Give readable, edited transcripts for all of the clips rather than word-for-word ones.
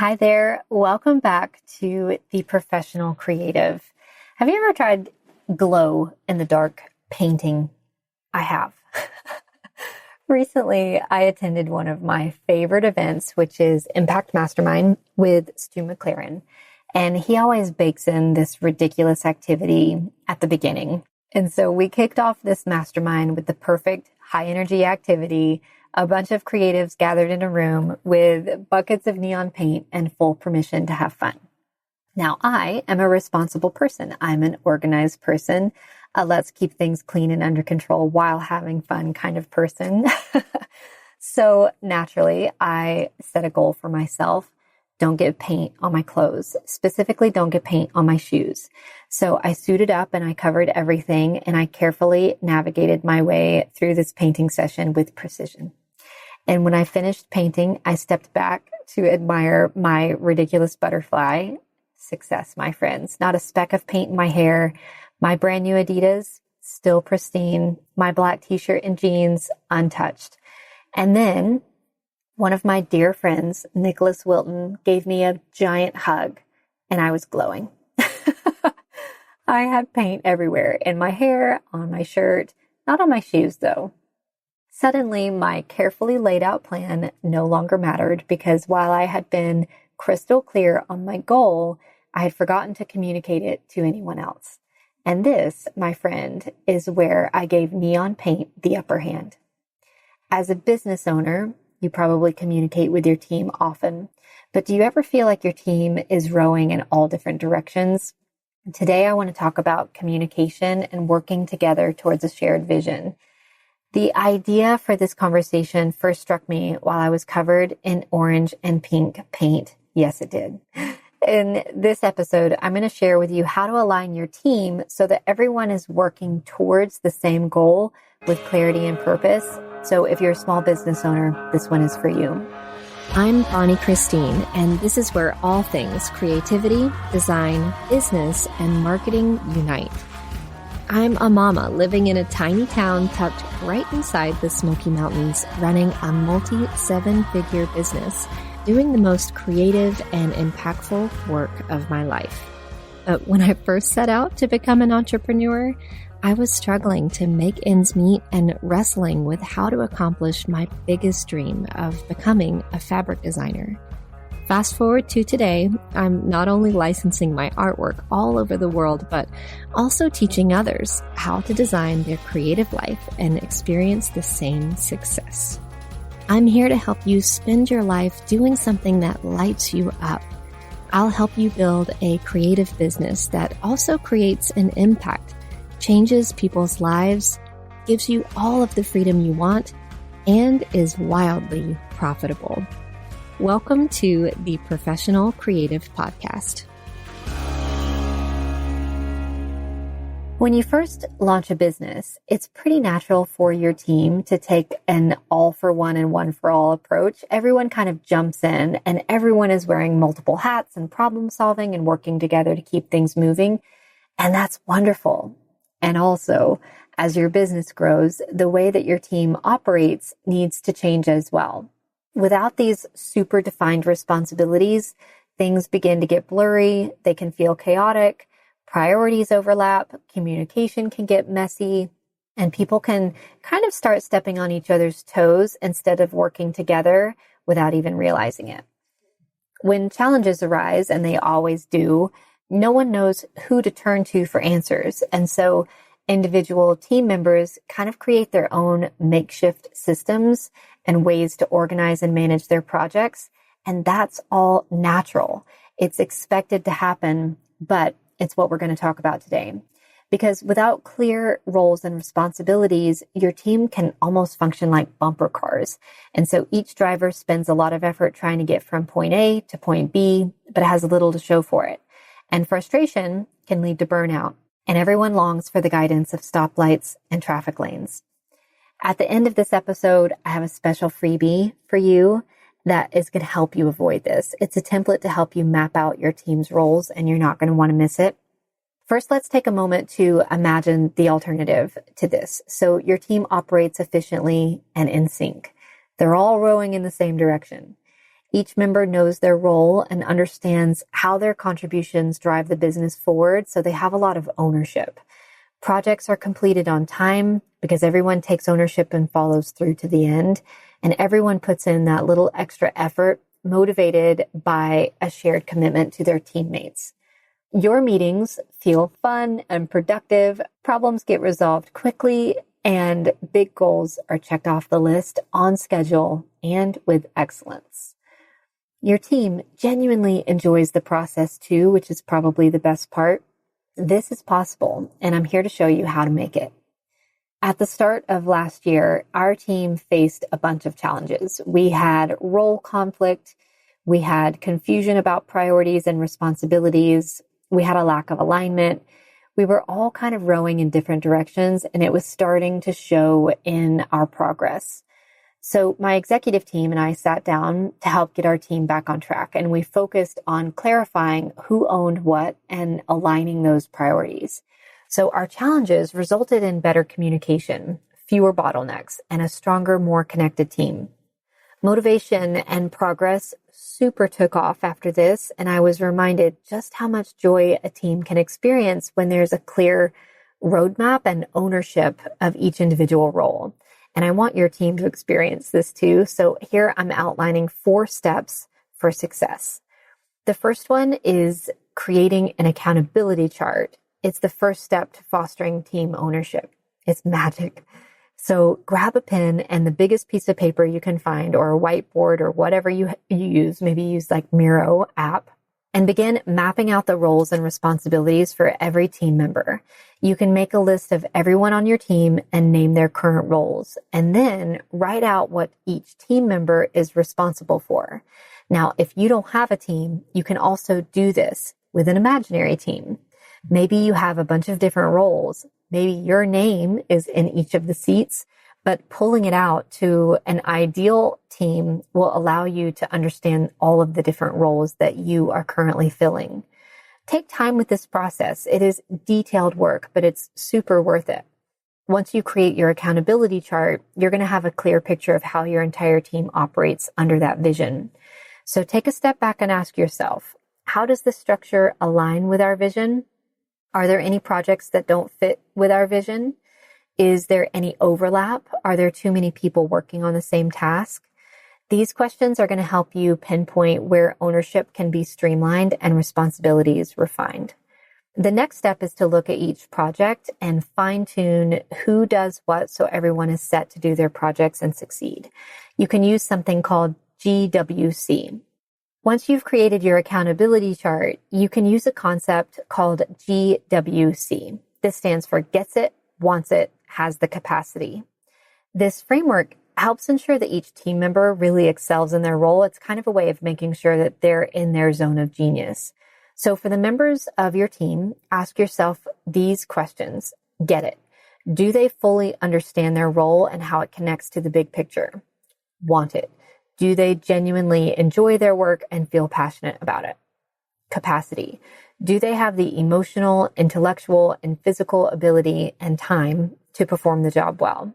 Hi there. Welcome back to The Professional Creative. Have you ever tried glow in the dark painting? I have. Recently, I attended one of my favorite events, which is Impact Mastermind with Stu McLaren. And he always bakes in this ridiculous activity at the beginning. And so we kicked off this mastermind with the perfect high energy activity, a bunch of creatives gathered in a room with buckets of neon paint and full permission to have fun. Now, I am a responsible person. I'm an organized person. Let's keep things clean and under control while having fun kind of person. So naturally, I set a goal for myself. Don't get paint on my clothes. Specifically, don't get paint on my shoes. So I suited up and I covered everything and I carefully navigated my way through this painting session with precision. And when I finished painting, I stepped back to admire my ridiculous butterfly. Success, my friends. Not a speck of paint in my hair. My brand new Adidas, still pristine. My black t-shirt and jeans, untouched. And then one of my dear friends, Nicholas Wilton, gave me a giant hug and I was glowing. I had paint everywhere in my hair, on my shirt, not on my shoes though. Suddenly, my carefully laid out plan no longer mattered because while I had been crystal clear on my goal, I had forgotten to communicate it to anyone else. And this, my friend, is where I gave neon paint the upper hand. As a business owner, you probably communicate with your team often, but do you ever feel like your team is rowing in all different directions? Today, I want to talk about communication and working together towards a shared vision. The idea for this conversation first struck me while I was covered in orange and pink paint. Yes, it did. In this episode, I'm going to share with you how to align your team so that everyone is working towards the same goal with clarity and purpose. So if you're a small business owner, this one is for you. I'm Bonnie Christine, and this is where all things creativity, design, business, and marketing unite. I'm a mama living in a tiny town tucked right inside the Smoky Mountains, running a multi-seven-figure business, doing the most creative and impactful work of my life. But when I first set out to become an entrepreneur, I was struggling to make ends meet and wrestling with how to accomplish my biggest dream of becoming a fabric designer. Fast forward to today, I'm not only licensing my artwork all over the world, but also teaching others how to design their creative life and experience the same success. I'm here to help you spend your life doing something that lights you up. I'll help you build a creative business that also creates an impact, changes people's lives, gives you all of the freedom you want, and is wildly profitable. Welcome to the Professional Creative Podcast. When you first launch a business, it's pretty natural for your team to take an all for one and one for all approach. Everyone kind of jumps in and everyone is wearing multiple hats and problem solving and working together to keep things moving. And that's wonderful. And also, as your business grows, the way that your team operates needs to change as well. Without these super defined responsibilities, things begin to get blurry, they can feel chaotic, priorities overlap, communication can get messy, and people can kind of start stepping on each other's toes instead of working together without even realizing it. When challenges arise, and they always do, no one knows who to turn to for answers. And so individual team members kind of create their own makeshift systems and ways to organize and manage their projects. And that's all natural. It's expected to happen, but it's what we're going to talk about today. Because without clear roles and responsibilities, your team can almost function like bumper cars. And so each driver spends a lot of effort trying to get from point A to point B, but has little to show for it. And frustration can lead to burnout. And everyone longs for the guidance of stoplights and traffic lanes. At the end of this episode, I have a special freebie for you that is going to help you avoid this. It's a template to help you map out your team's roles, and you're not going to want to miss it. First, let's take a moment to imagine the alternative to this. So your team operates efficiently and in sync. They're all rowing in the same direction. Each member knows their role and understands how their contributions drive the business forward, so they have a lot of ownership. Projects are completed on time because everyone takes ownership and follows through to the end, and everyone puts in that little extra effort motivated by a shared commitment to their teammates. Your meetings feel fun and productive, problems get resolved quickly, and big goals are checked off the list on schedule and with excellence. Your team genuinely enjoys the process too, which is probably the best part. This is possible, and I'm here to show you how to make it. At the start of last year, our team faced a bunch of challenges. We had role conflict, we had confusion about priorities and responsibilities, we had a lack of alignment. We were all kind of rowing in different directions, and it was starting to show in our progress. So my executive team and I sat down to help get our team back on track, and we focused on clarifying who owned what and aligning those priorities. So our challenges resulted in better communication, fewer bottlenecks, and a stronger, more connected team. Motivation and progress super took off after this, and I was reminded just how much joy a team can experience when there's a clear roadmap and ownership of each individual role. And I want your team to experience this too. So here I'm outlining 4 steps for success. The first one is creating an accountability chart. It's the first step to fostering team ownership. It's magic. So grab a pen and the biggest piece of paper you can find, or a whiteboard, or whatever you use. Maybe use like Miro app, and begin mapping out the roles and responsibilities for every team member. You can make a list of everyone on your team and name their current roles, and then write out what each team member is responsible for. Now, if you don't have a team, you can also do this with an imaginary team. Maybe you have a bunch of different roles. Maybe your name is in each of the seats, but pulling it out to an ideal team will allow you to understand all of the different roles that you are currently filling. Take time with this process. It is detailed work, but it's super worth it. Once you create your accountability chart, you're going to have a clear picture of how your entire team operates under that vision. So take a step back and ask yourself, how does this structure align with our vision? Are there any projects that don't fit with our vision? Is there any overlap? Are there too many people working on the same task? These questions are going to help you pinpoint where ownership can be streamlined and responsibilities refined. The next step is to look at each project and fine-tune who does what so everyone is set to do their projects and succeed. You can use something called GWC. Once you've created your accountability chart, you can use a concept called GWC. This stands for gets it, wants it, has the capacity. This framework helps ensure that each team member really excels in their role. It's kind of a way of making sure that they're in their zone of genius. So for the members of your team, ask yourself these questions. Get it. Do they fully understand their role and how it connects to the big picture? Want it. Do they genuinely enjoy their work and feel passionate about it? Capacity. Do they have the emotional, intellectual, and physical ability and time to perform the job well?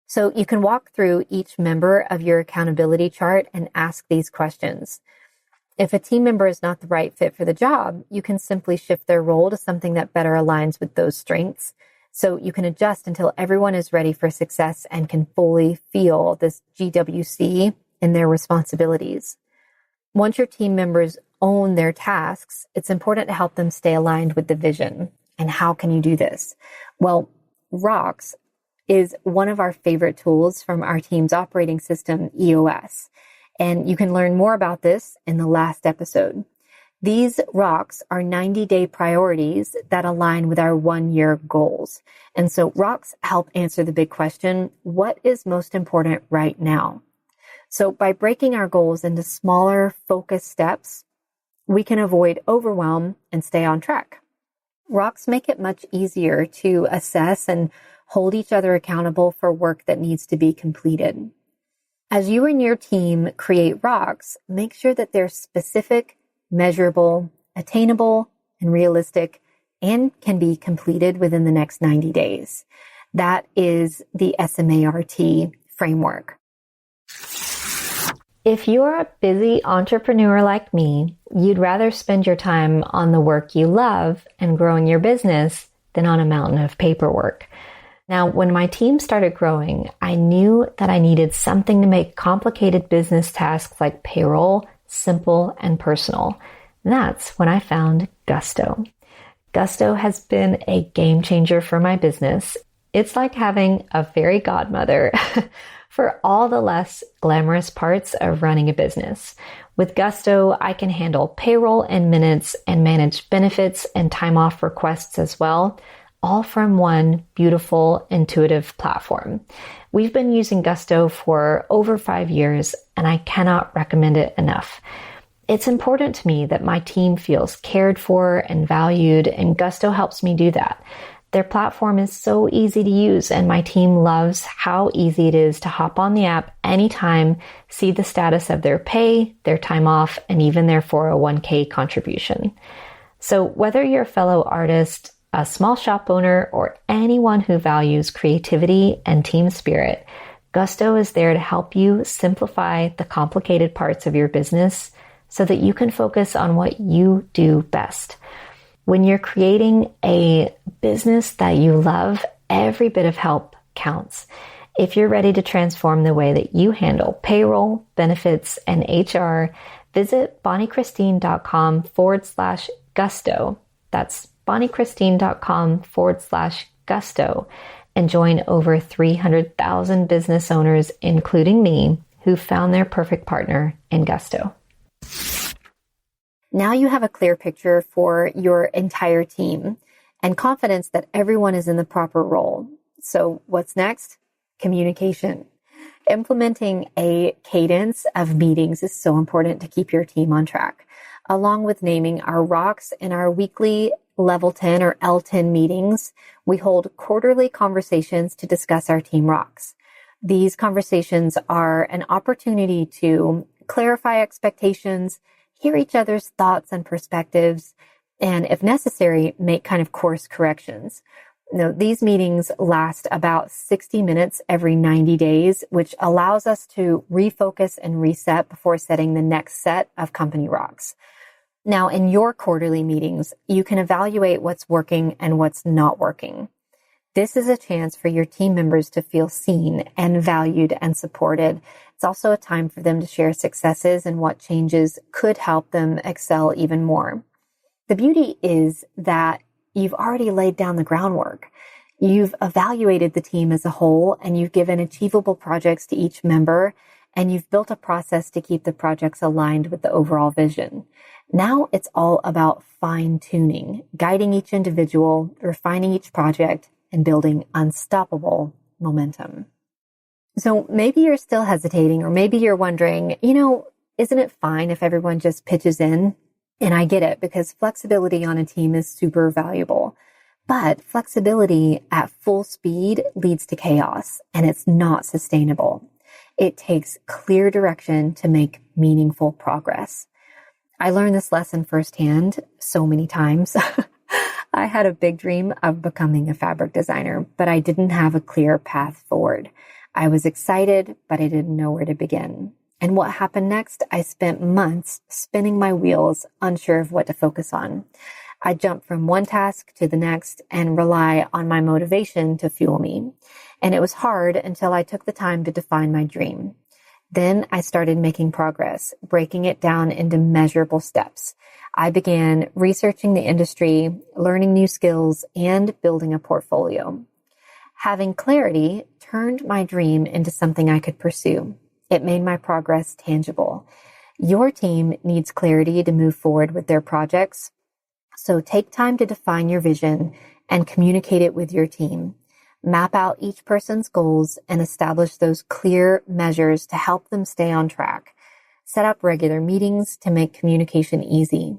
So you can walk through each member of your accountability chart and ask these questions. If a team member is not the right fit for the job, you can simply shift their role to something that better aligns with those strengths. So you can adjust until everyone is ready for success and can fully feel this GWC in their responsibilities. Once your team members own their tasks, it's important to help them stay aligned with the vision. And how can you do this? Well, Rocks is one of our favorite tools from our team's operating system, EOS. And you can learn more about this in the last episode. These rocks are 90-day priorities that align with our 1-year goals. And so rocks help answer the big question, what is most important right now? So by breaking our goals into smaller, focused steps, we can avoid overwhelm and stay on track. Rocks make it much easier to assess and hold each other accountable for work that needs to be completed. As you and your team create rocks, make sure that they're specific, measurable, attainable, and realistic, and can be completed within the next 90 days. That is the SMART framework. If you're a busy entrepreneur like me, you'd rather spend your time on the work you love and growing your business than on a mountain of paperwork. Now, when my team started growing, I knew that I needed something to make complicated business tasks like payroll simple and personal. And that's when I found Gusto. Gusto has been a game changer for my business. It's like having a fairy godmother for all the less glamorous parts of running a business. With Gusto, I can handle payroll in minutes and manage benefits and time off requests as well, all from one beautiful, intuitive platform. We've been using Gusto for over 5 years, and I cannot recommend it enough. It's important to me that my team feels cared for and valued, and Gusto helps me do that. Their platform is so easy to use, and my team loves how easy it is to hop on the app anytime, see the status of their pay, their time off, and even their 401k contribution. So whether you're a fellow artist, a small shop owner, or anyone who values creativity and team spirit, Gusto is there to help you simplify the complicated parts of your business so that you can focus on what you do best. When you're creating a business that you love, every bit of help counts. If you're ready to transform the way that you handle payroll, benefits, and HR, visit bonniechristine.com/gusto. That's bonniechristine.com/gusto and join over 300,000 business owners, including me, who found their perfect partner in Gusto. Now you have a clear picture for your entire team and confidence that everyone is in the proper role. So what's next? Communication. Implementing a cadence of meetings is so important to keep your team on track, along with naming our rocks in our weekly Level 10 or L10 meetings. We hold quarterly conversations to discuss our team rocks. These conversations are an opportunity to clarify expectations, hear each other's thoughts and perspectives, and if necessary, make kind of course corrections. Now, these meetings last about 60 minutes every 90 days, which allows us to refocus and reset before setting the next set of company rocks. Now, in your quarterly meetings, you can evaluate what's working and what's not working. This is a chance for your team members to feel seen and valued and supported. It's also a time for them to share successes and what changes could help them excel even more. The beauty is that you've already laid down the groundwork. You've evaluated the team as a whole, and you've given achievable projects to each member, and you've built a process to keep the projects aligned with the overall vision. Now it's all about fine-tuning, guiding each individual, refining each project, and building unstoppable momentum. So maybe you're still hesitating, or maybe you're wondering, isn't it fine if everyone just pitches in? And I get it, because flexibility on a team is super valuable. But flexibility at full speed leads to chaos, and it's not sustainable. It takes clear direction to make meaningful progress. I learned this lesson firsthand so many times. I had a big dream of becoming a fabric designer, but I didn't have a clear path forward. I was excited, but I didn't know where to begin. And what happened next? I spent months spinning my wheels, unsure of what to focus on. I jumped from one task to the next and rely on my motivation to fuel me. And it was hard until I took the time to define my dream. Then I started making progress, breaking it down into measurable steps. I began researching the industry, learning new skills, and building a portfolio. Having clarity turned my dream into something I could pursue. It made my progress tangible. Your team needs clarity to move forward with their projects. So take time to define your vision and communicate it with your team. Map out each person's goals and establish those clear measures to help them stay on track. Set up regular meetings to make communication easy.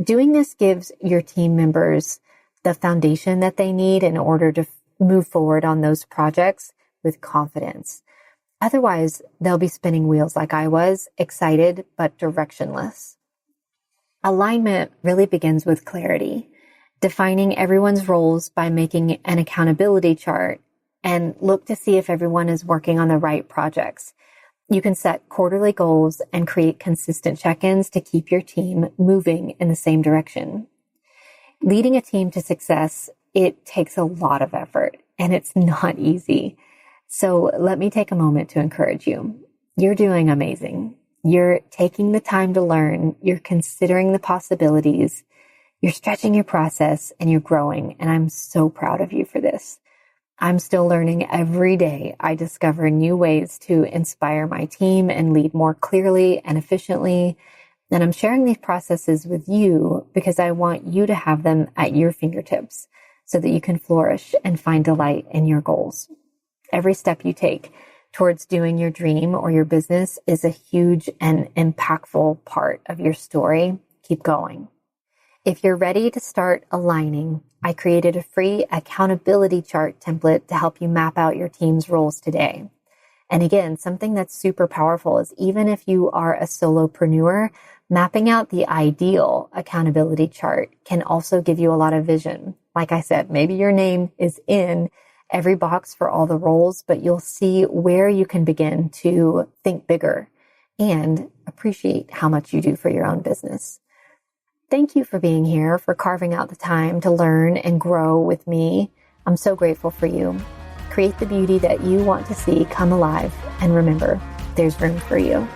Doing this gives your team members the foundation that they need in order to move forward on those projects with confidence. Otherwise, they'll be spinning wheels like I was, excited but directionless. Alignment really begins with clarity, defining everyone's roles by making an accountability chart and look to see if everyone is working on the right projects. You can set quarterly goals and create consistent check-ins to keep your team moving in the same direction. Leading a team to success, it takes a lot of effort and it's not easy. So let me take a moment to encourage you. You're doing amazing. You're taking the time to learn. You're considering the possibilities. You're stretching your process and you're growing. And I'm so proud of you for this. I'm still learning every day. I discover new ways to inspire my team and lead more clearly and efficiently. And I'm sharing these processes with you because I want you to have them at your fingertips so that you can flourish and find delight in your goals. Every step you take towards doing your dream or your business is a huge and impactful part of your story. Keep going. If you're ready to start aligning, I created a free accountability chart template to help you map out your team's roles today. And again, something that's super powerful is even if you are a solopreneur, mapping out the ideal accountability chart can also give you a lot of vision. Like I said, maybe your name is in every box for all the roles, but you'll see where you can begin to think bigger and appreciate how much you do for your own business. Thank you for being here, for carving out the time to learn and grow with me. I'm so grateful for you. Create the beauty that you want to see come alive. And remember, there's room for you.